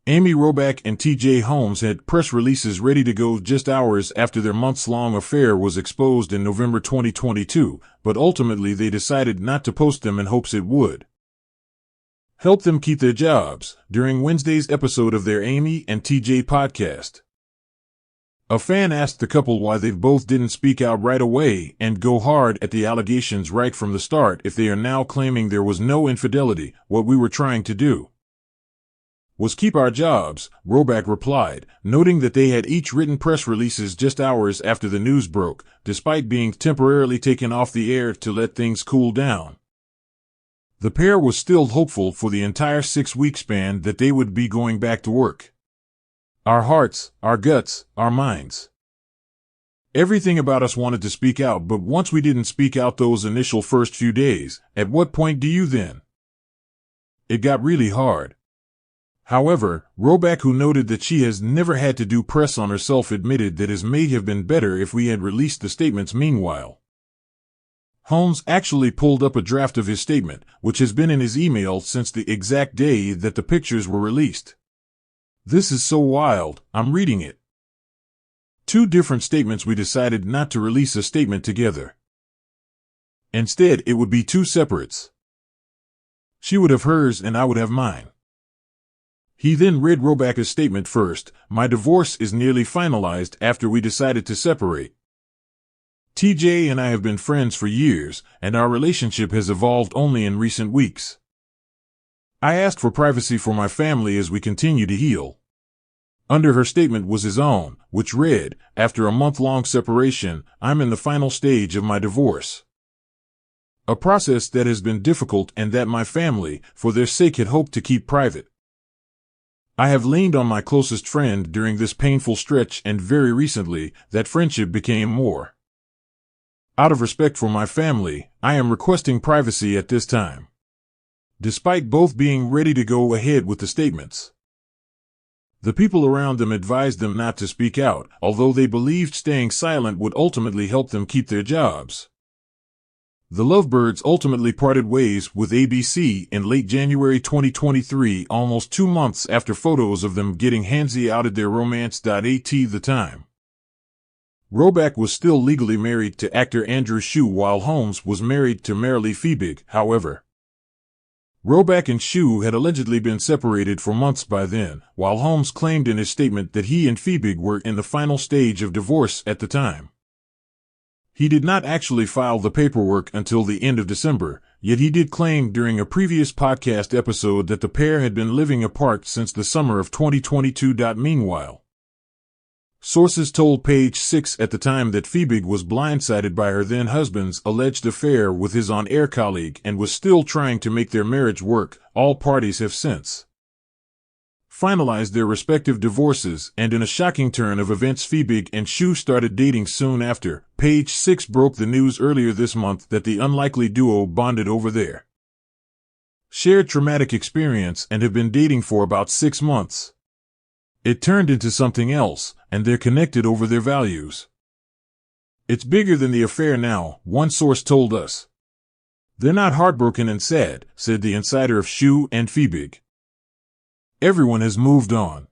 Amy Robach and T.J. Holmes had press releases ready to go just hours after their months-long affair was exposed in November 2022, but ultimately they decided not to post them in hopes it would help them keep their jobs. During Wednesday's episode of their Amy and T.J. podcast, a fan asked the couple why they both didn't speak out right away and go hard at the allegations right from the start if they are now claiming there was no infidelity. What we were trying to do was keep our jobs, Robach replied, noting that they had each written press releases just hours after the news broke, despite being temporarily taken off the air to let things cool down. The pair was still hopeful for the entire 6-week span that they would be going back to work. Our hearts, our guts, our minds. Everything about us wanted to speak out, but once we didn't speak out those initial first few days, at what point do you then? It got really hard. However, Robach, who noted that she has never had to do press on herself, admitted that it may have been better if we had released the statements. Meanwhile, Holmes actually pulled up a draft of his statement, which has been in his email since the exact day that the pictures were released. This is so wild, I'm reading it. 2 different statements. We decided not to release a statement together. Instead, it would be 2 separates. She would have hers and I would have mine. He then read Robach's statement first. My divorce is nearly finalized after we decided to separate. TJ and I have been friends for years, and our relationship has evolved only in recent weeks. I asked for privacy for my family as we continue to heal. Under her statement was his own, which read, after a month-long separation, I'm in the final stage of my divorce. A process that has been difficult and that my family, for their sake, had hoped to keep private. I have leaned on my closest friend during this painful stretch, and very recently, that friendship became more. Out of respect for my family, I am requesting privacy at this time. Despite both being ready to go ahead with the statements, the people around them advised them not to speak out, although they believed staying silent would ultimately help them keep their jobs. The Lovebirds ultimately parted ways with ABC in late January 2023, almost 2 months after photos of them getting handsy outed their romance.At the time. Robach was still legally married to actor Andrew Shue, while Holmes was married to Marilee Fiebig. However, Robach and Shue had allegedly been separated for months by then, while Holmes claimed in his statement that he and Fiebig were in the final stage of divorce at the time. He did not actually file the paperwork until the end of December, yet he did claim during a previous podcast episode that the pair had been living apart since the summer of 2022. Meanwhile, sources told Page 6 at the time that Fiebig was blindsided by her then-husband's alleged affair with his on-air colleague and was still trying to make their marriage work. All parties have since finalized their respective divorces, and in a shocking turn of events, Fiebig and Shue started dating soon after. Page 6 broke the news earlier this month that the unlikely duo bonded over their shared traumatic experience and have been dating for about 6 months. It turned into something else, and they're connected over their values. It's bigger than the affair now, one source told us. They're not heartbroken and sad, said the insider of Shue and Fiebig. Everyone has moved on.